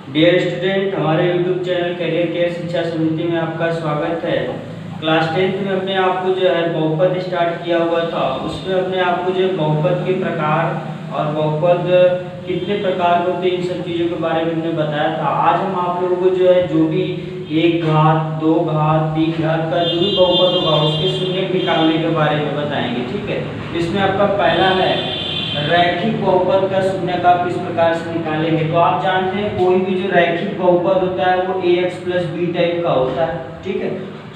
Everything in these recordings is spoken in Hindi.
डियर स्टूडेंट, हमारे यूट्यूब चैनल करियर केयर शिक्षा समिति में आपका स्वागत है। क्लास 10th में हमने आपको जो है बहुपद स्टार्ट किया हुआ था, उसमें हमने आपको जो है बहुपद के प्रकार और बहुपद कितने प्रकार होते हैं इन सब चीज़ों के बारे में हमने बताया था। आज हम आप लोगों को जो है जो भी एक घात, दो घात, तीन घात का जो भी बहुपद होगा उसके शून्य निकालने के बारे में बताएंगे। ठीक है, इसमें आपका पहला है रैखिक बहुपद का शून्य का किस प्रकार से निकालेंगे। तो आप जानते हैं कोई भी जो रैखिक बहुपद होता है वो ax प्लस बी टाइप का होता है। ठीक है,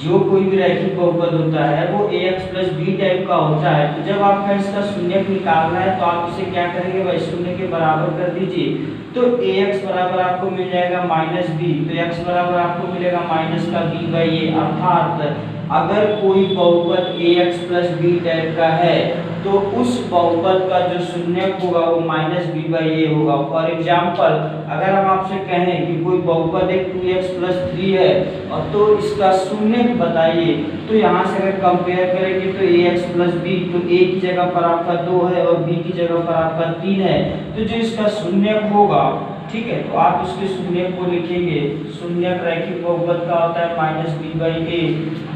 जो कोई भी रैखिक बहुपद होता है वो ax प्लस बी टाइप का होता है। तो जब आपका इसका शून्य निकालना है तो आप इसे क्या करेंगे भाई, शून्य के बराबर कर दीजिए। तो ax बराबर आपको मिल जाएगा माइनस बी, तो x बराबर आपको मिलेगा माइनस का b बाई ए। अर्थात अगर कोई बहुपद ax प्लस बी टाइप का है तो उस बहुपद का जो शून्य होगा वो माइनस बी बाई ए होगा। फॉर एग्जाम्पल, अगर हम आपसे कहें कि कोई बहुपद एक 2x प्लस 3 है और तो इसका शून्य बताइए, तो यहाँ से अगर कंपेयर करेंगे तो ax प्लस बी, तो a की जगह पर आपका 2 है और b की जगह पर आपका 3 है, तो जो इसका शून्य होगा, ठीक है, तो आप इसके शून्य को लिखेंगे। शून्य रैखिक बहुपद का होता है minus b by a,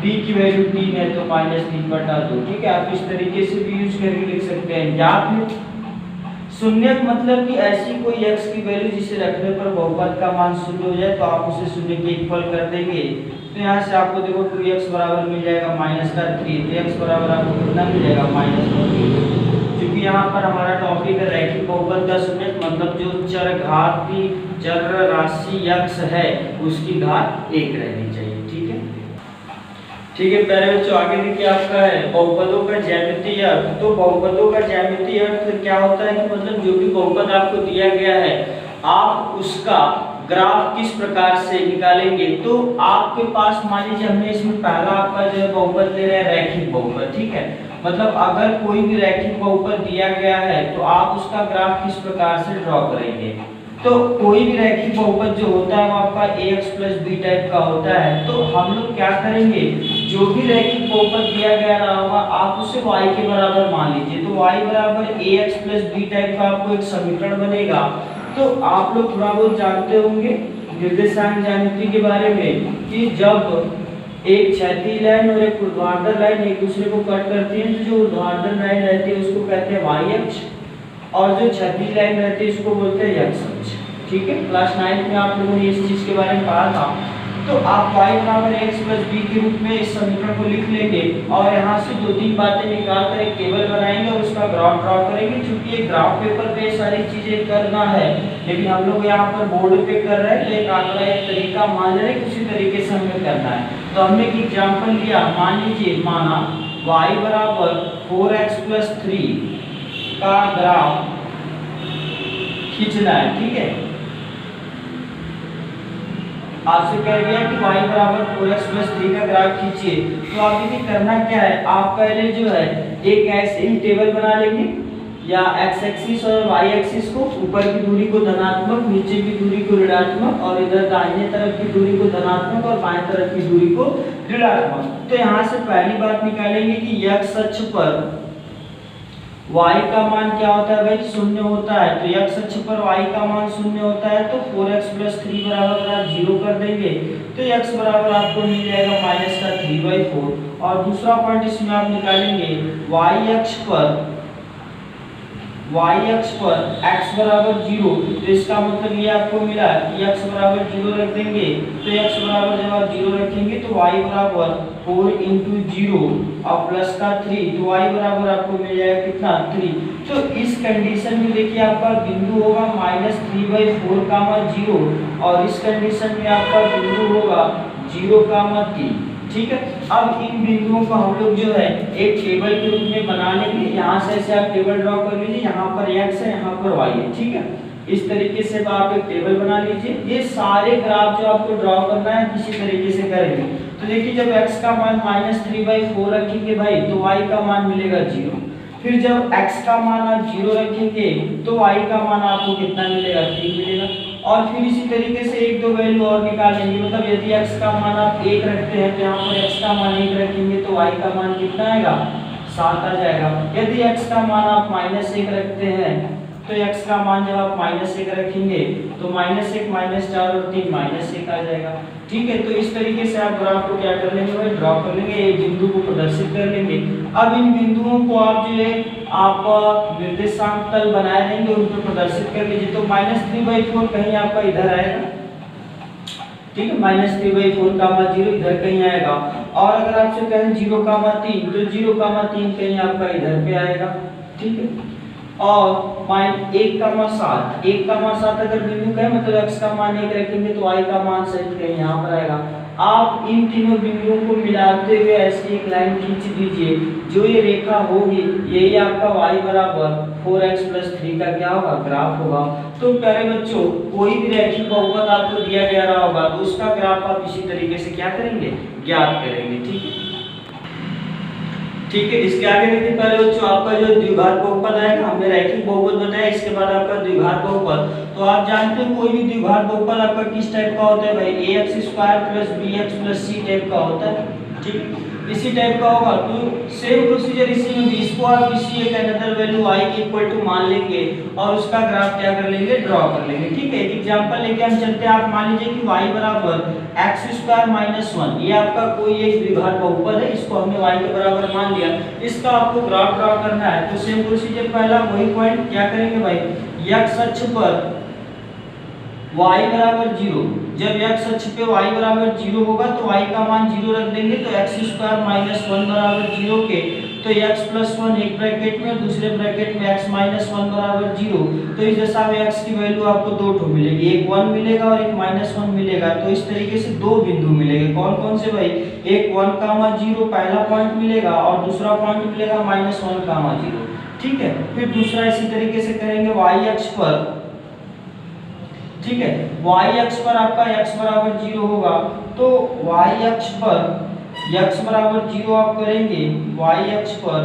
b की वैल्यू 3 है तो माइनस 3/2। ठीक है, आप इस तरीके से भी यूज करके लिख सकते हैं। या फिर शून्य मतलब कि ऐसी कोई x की वैल्यू जिसे रखने पर बहुपद का मान शून्य हो जाए तो आप उसे शून्य के इक्वल कर देंगे। तो यहाँ से आपको देखो 2x बराबर मिल जाएगा माइनस का 3, तो x बराबर आपको कितना मिल जाएगा माइनस का 3। क्योंकि यहाँ पर हमारा टॉपिक है रैखिक बहुपद का शून्य, मतलब जो चर घातीय चर राशि x है उसकी घात 1 रहनी चाहिए। ठीक है, ठीक है प्यारे बच्चों, आगे देखिए आपका है बहुपदों का ज्यामितीय अर्थ। तो बहुपदों का ज्यामितीय अर्थ क्या होता है कि मतलब जो भी बहुपद आपको दिया गया है आप उसका ग्राफ किस प्रकार से निकालेंगे। तो आपके पास मान लीजिए हमने इसमें पहला आपका जो है बहुपद ले रहे हैं रैखिक बहुपद। ठीक है, मतलब अगर कोई भी रैखिक बहुपद दिया गया है तो आप उसका ग्राफ किस प्रकार से ड्रॉ करेंगे। तो कोई भी रैखिक बहुपद जो होता है वो आपका ax प्लस बी टाइप का होता है। तो हम लोग क्या करेंगे, जो भी रैखिक बहुपद दिया गया होगा आप उसे y के बराबर मान लीजिए। तो y बराबर ax प्लस बी टाइप का आपको एक समीकरण बनेगा। तो आप लोग थोड़ा बहुत जानते होंगे निर्देशांक ज्यामिति के बारे में कि जब एक क्षैतिज लाइन और एक ऊर्ध्वाधर लाइन एक दूसरे को कट करती है तो जो ऊर्ध्वाधर लाइन रहती है उसको कहते हैं y अक्ष और जो क्षैतिज लाइन रहती है इसको बोलते हैं x अक्ष। ठीक है, क्लास 9 में आप लोगों ने इस चीज के बारे में पढ़ा था। तो आप y बराबर x प्लस बी के रूप में इस समीकरण को लिख लेंगे और यहाँ से 2-3 बातें निकाल कर एक टेबल बनाएंगे और उसका ग्राफ ड्रॉ करेंगे। क्योंकि ये ग्राफ पेपर पे सारी चीजें करना है, लेकिन हम लोग यहाँ पर बोर्ड पे कर रहे हैं तो एक आंकड़ा एक तरीका मान रहे हैं, उसी तरीके से हमें करना है। तो हमने एक एग्जाम्पल लिया, मान लीजिए माना y बराबर 4x प्लस 3 का ग्राफ खींचना है। ठीक है, आपसे कह दिया कि y बराबर 4x प्लस 3 का ग्राफ खींचिए। तो आप देखिए करना क्या है, आप पहले जो है एक ऐसे ही टेबल बना लेंगे या x एक्सिस और y एक्सिस को, ऊपर की दूरी को धनात्मक, नीचे की दूरी को ऋणात्मक और इधर दाहिने तरफ की दूरी को धनात्मक और बाएं तरफ की दूरी को ऋणात्मक। तो यहाँ से पहली बात निकालेंगे कि x अक्ष पर y का मान क्या होता है भाई, शून्य होता है। तो x अक्ष पर y का मान शून्य होता है तो 4x प्लस 3 बराबर आप 0 कर देंगे तो x बराबर आपको मिल जाएगा माइनस का 3/4। और दूसरा पॉइंट इसमें आप निकालेंगे y अक्ष पर x बराबर 0, तो इसका मतलब ये आपको मिला कि x बराबर 0 रख देंगे। तो x बराबर जब आप 0 रखेंगे तो y बराबर 4 इंटू 0 और प्लस का 3, तो y बराबर आपको मिल जाएगा कितना 3। तो इस कंडीशन में देखिए आपका बिंदु होगा माइनस 3/4, 0 और इस कंडीशन में आपका बिंदु होगा 0, 3। ठीक है, अब इन बिंदुओं को हम लोग जो है एक टेबल के रूप में बना लेंगे। यहाँ से ऐसे आप टेबल ड्रॉ कर लीजिए, यहाँ पर x है, यहाँ पर y है। ठीक है, इस तरीके से आप एक टेबल बना लीजिए। ये सारे ग्राफ जो आपको ड्रॉ करना है किसी तरीके से करेंगे। तो देखिए जब x का मान माइनस 3/4 रखेंगे भाई तो y का मान मिलेगा 0। फिर जब x का मान आप 0 रखेंगे तो y का मान आपको कितना मिलेगा, 3 मिलेगा। और फिर इसी तरीके से एक दो वैल्यू और निकालेंगे, मतलब यदि x का मान आप 1 रखते हैं तो यहाँ पर x का मान 1 रखेंगे तो y का मान कितना आएगा, 7 आ जाएगा। यदि x का मान आप -1 रखते हैं तो x का मान जब आप -1 रखेंगे तो -1 -4 और 3 -1 आ जाएगा। ठीक है, तो इस तरीके से आप ग्राफ को क्या कर लेंगे भाई, ड्रॉ कर लेंगे, एक बिंदु को प्रदर्शित कर लेंगे। अब इन बिंदुओं को आप जो है आप निर्देशांक तल बनाए देंगे, उन पर प्रदर्शित कर लीजिए। तो -3/4 कहीं आपका इधर आएगा, ठीक है, -3/4 0 इधर कहीं आएगा। और अगर आपसे कहें 0,3 तो 0,3 कहीं आपका इधर पे आएगा। ठीक है, और -1,7 अगर बिंदु कहें मतलब x का मान 1 रखेंगे तो y का मान सहित कहीं यहाँ पर आएगा। आप इन तीनों बिंदुओं को मिलाते हुए ऐसी एक लाइन खींच दीजिए, जो ये रेखा होगी यही आपका y बराबर 4x + 3 का क्या होगा, ग्राफ होगा। तो प्यारे बच्चों, कोई भी रैखिक बहुपद आपको दिया गया रहा होगा तो उसका ग्राफ आप इसी तरीके से क्या करेंगे, ज्ञात करेंगे। ठीक है, ठीक है, इसके आगे देखिए पहले बच्चों आपका जो द्विघात बहुपद आएगा, हमने रैखिक बहुपद बताया, इसके बाद आपका द्विघात बहुपद। तो आप जानते हैं कोई भी द्विघात बहुपद आपका किस टाइप का होता है भाई, ax² + bx + c टाइप का होता है। ठीक है, इसी टाइप का होगा। तो सेम प्रोसीजर इसी में भी, इसको आप किसी एक अनदर वैल्यू y के इक्वल टू मान लेंगे और उसका ग्राफ क्या कर लेंगे, ड्रॉ कर लेंगे। ठीक है, एक एग्जांपल लेके हम चलते हैं। आप मान लीजिए कि y बराबर x² - 1, ये आपका कोई एक द्विघात बहुपद है, इसको हमने y के बराबर मान लिया, इसका आपको ग्राफ ड्रॉ करना है। तो सेम प्रोसीजर, पहला वही पॉइंट क्या करेंगे भाई, x अक्ष पर y बराबर 0, जब x अक्ष पे y बराबर 0 होगा तो y का मान 0 रख देंगे। तो x² - 1 बराबर 0 के, तो x + 1 एक ब्रैकेट में और दूसरे ब्रैकेट में x - 1 बराबर 0। तो इस दशा में x की वैल्यू आपको दो ठो मिलेगी, एक 1 मिलेगा और एक -1 मिलेगा। तो इस तरीके से दो बिंदु मिलेंगे। कौन कौन से भाई, एक 1,0 पहला पॉइंट मिलेगा और दूसरा पॉइंट मिलेगा -1,0। ठीक है, फिर दूसरा इसी तरीके से करेंगे y अक्ष पर। ठीक है, y अक्ष पर आपका x बराबर 0 होगा, तो y अक्ष पर x बराबर 0 आप करेंगे, y अक्ष पर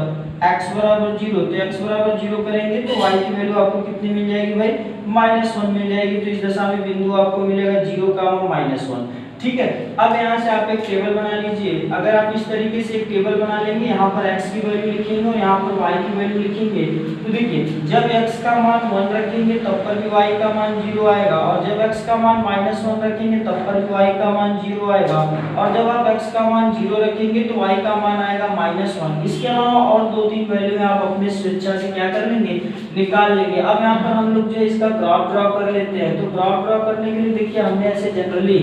x बराबर 0, तो x बराबर 0 करेंगे तो y की वैल्यू आपको कितनी मिल जाएगी भाई, -1 मिल जाएगी। तो इस दशा में बिंदु आपको मिलेगा 0,-1। ठीक है, अब यहाँ से आप एक टेबल बना लीजिए। अगर आप इस तरीके से एक टेबल बना लेंगे, यहाँ पर x की वैल्यू लिखेंगे और यहाँ पर y की वैल्यू लिखेंगे, तो देखिए जब x का मान 1 रखेंगे तब पर भी y का मान 0 आएगा, और जब x का मान -1 रखेंगे तब पर भी y का मान 0 आएगा, और जब आप x का मान 0 रखेंगे तो y का मान आएगा -1। इसके अलावा और 2-3 वैल्यू आप अपने स्वेच्छा से क्या कर लेंगे, निकाल लेंगे। अब यहाँ पर हम लोग जो इसका ग्राफ ड्रॉ कर लेते हैं। तो ग्राफ ड्रॉ करने के लिए देखिए हमने ऐसे जनरली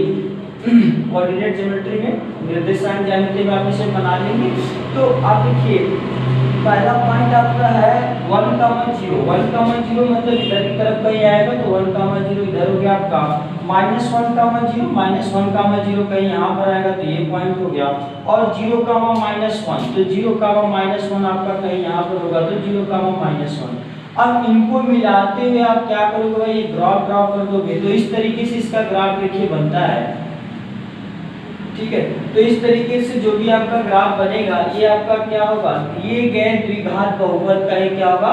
कोऑर्डिनेट ज्योमेट्री में, निर्देशांक ज्यामिति में आप इसे बना लेंगे। तो आप देखिए पहला पॉइंट आपका है 1,0, 1,0 मतलब इधर की तरफ का ही आएगा, तो 1,0 इधर हो गया आपका, -1,0, -1,0 कहीं यहाँ पर आएगा तो ये पॉइंट हो गया, और 0,-1, तो 0,-1 आपका कहीं यहाँ पर होगा, तो 0,-1। अब इनको मिलाते हुए आप क्या करोगे भाई, ये ग्राफ ड्रॉ कर दोगे। तो इस तरीके से इसका ग्राफ देखिए बनता है। ठीक है, तो इस तरीके से जो भी आपका ग्राफ बनेगा, ये आपका क्या होगा, ये गए द्विघात बहुपद का ही क्या होगा,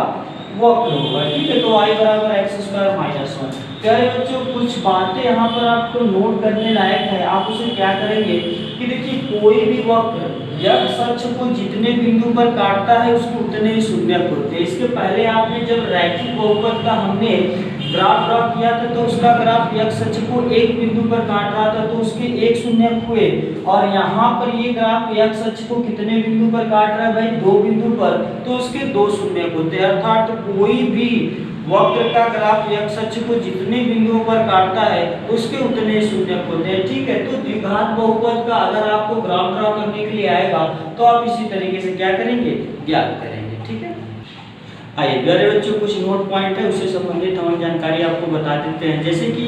वक्र होगा। ठीक है, तो y बराबर x² - 1। प्यारे बच्चों, कुछ बातें यहाँ पर आपको नोट करने लायक है। आप उसे क्या करेंगे कि देखिए कोई भी वक्र x अक्ष को जितने बिंदु पर काटता है उसको उतने ही शून्यक होते हैं। इसके पहले आपने जब रैखिक बहुपद का हमने ग्राफ ड्रॉ किया था तो उसका ग्राफ x अक्ष को एक बिंदु पर काट रहा था तो उसके एक शून्यक हुए, और यहाँ पर ये ग्राफ x अक्ष को कितने बिंदु पर काट रहा है भाई, दो बिंदु पर, तो उसके दो शून्यक होते हैं। अर्थात कोई भी वक्र का ग्राफ x अक्ष को जितने बिंदुओं पर काटता है उसके उतने शून्यक होते हैं। ठीक है, तो द्विघात बहुपद का अगर आपको ग्राफ ड्रॉ करने के लिए आएगा तो आप इसी तरीके से क्या करेंगे, ज्ञात करेंगे। ठीक है, आइए प्यारे बच्चों कुछ नोट पॉइंट है उससे संबंधित हम जानकारी आपको बता देते हैं। जैसे कि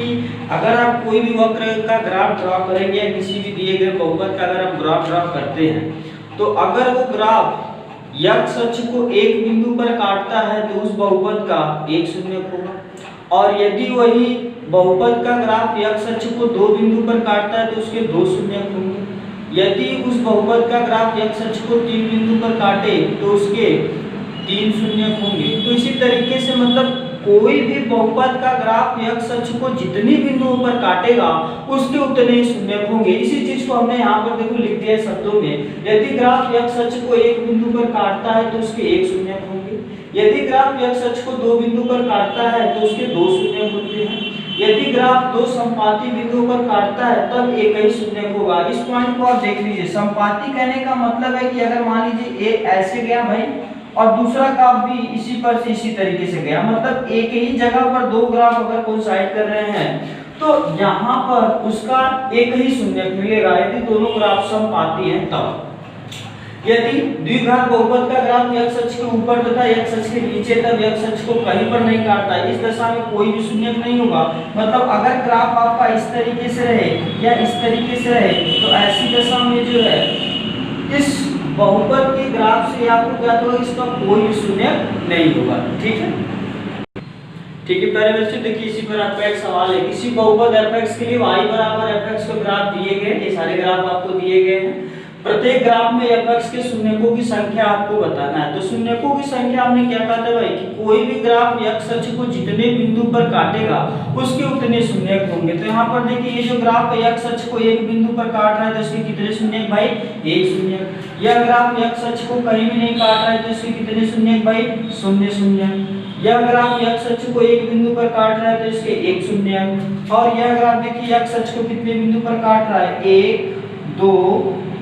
अगर आप कोई भी वक्र का ग्राफ ड्रॉ करेंगे या किसी भी दिए गए बहुपद का अगर आप ग्राफ ड्रॉ करते हैं, तो अगर वो ग्राफ x अक्ष को एक बिंदु पर काटता है तो उस बहुपद का एक शून्यक होगा, और यदि वही बहुपद का ग्राफ x अक्ष को दो बिंदु पर काटता है तो उसके दो शून्यक होंगे। यदि उस बहुपद का ग्राफ x अक्ष को तीन बिंदु पर काटे तो उसके तीन शून्यक होंगे। तो इसी तरीके से मतलब कोई भी बहुपद का ग्राफ x अक्ष को जितनी बिंदुओं पर काटेगा उसके उतने ही शून्यक होंगे। इसी चीज को हमने यहाँ पर देखो लिख दिया है शब्दों में, यदि ग्राफ x अक्ष को एक बिंदु पर काटता है तो उसके एक शून्यक होंगे, यदि ग्राफ x अक्ष को दो बिंदु पर काटता है तो उसके दो शून्य होते हैं। यदि ग्राफ दो समपाती बिंदुओं पर काटता है तब एक ही शून्य होगा। इस पॉइंट को आप देख लीजिए। समपाती कहने का मतलब है कि अगर मान लीजिए ए ऐसे गया भाई और दूसरा ग्राफ भी इसी पर से इसी तरीके से गया, मतलब एक ही जगह पर दो ग्राफ अगर कोइंसाइड कर रहे हैं तो यहाँ पर उसका एक ही शून्य मिलेगा यदि दोनों ग्राफ समपाती हैं तब। यदि द्विघात बहुपद का ग्राफ x अक्ष के ऊपर तथा x अक्ष के नीचे तब x अक्ष को कहीं पर नहीं काटता, इस दशा में कोई भी शून्य नहीं होगा। मतलब अगर ग्राफ आपका इस तरीके से रहे या इस तरीके से रहे तो ऐसी दशा में जो है इस बहुपद के ग्राफ से आपको क्या होगा, इसका कोई भी शून्य नहीं होगा। ठीक है, ठीक है। पहले बच्चों देखिए इसी पर आपका एक सवाल है। किसी बहुपद fx के लिए y बराबर fx के ग्राफ दिए गए, ये सारे ग्राफ आपको दिए गए हैं। प्रत्येक ग्राफ में fx के शून्यकों की संख्या आपको बताना है। तो शून्यकों की संख्या हमने क्या कहा था भाई कि कोई भी ग्राफ x अक्ष को जितने बिंदु पर काटेगा उसके उतने शून्यक होंगे। तो यहाँ पर देखिए ये जो ग्राफ है x अक्ष को एक बिंदु पर काट रहा है तो इसके कितने शून्यक भाई, एक शून्यक। यह ग्राफ x अक्ष को कहीं भी नहीं काट रहा है तो इसके कितने शून्यक भाई, शून्य शून्य। यह ग्राफ x अक्ष को एक बिंदु पर काट रहा है तो इसके एक शून्यक। और यह ग्राफ देखिए x अक्ष को कितने बिंदु पर काट रहा है, एक, दो,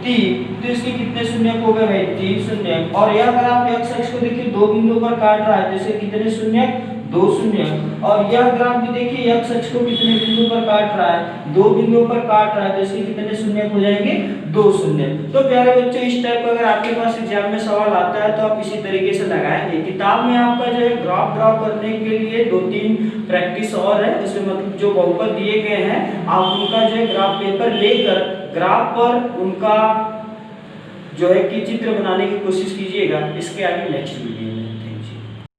तीन, तो इसके कितने शून्यक हो गए भाई, तीन शून्यक। और यह ग्राफ x अक्ष को देखिए दो बिंदुओं पर काट रहा है तो इसके कितने शून्यक, दो शून्यक। और यह ग्राफ भी देखिए x अक्ष को कितने बिंदुओं पर काट रहा है, दो बिंदुओं पर काट रहा है तो इसके कितने शून्यक हो जाएंगे, दो शून्यक। तो प्यारे बच्चों इस टाइप का अगर आपके पास एग्जाम में सवाल आता है तो आप इसी तरीके से लगाएंगे। किताब में आपका जो है ग्राफ ड्रॉ करने के लिए दो तीन प्रैक्टिस और है, उसमें मतलब जो बहुपद दिए गए हैं आप उनका जो है ग्राफ पेपर लेकर ग्राफ पर उनका जो है कि चित्र बनाने की कोशिश कीजिएगा। इसके आगे नेक्स्ट वीडियो में।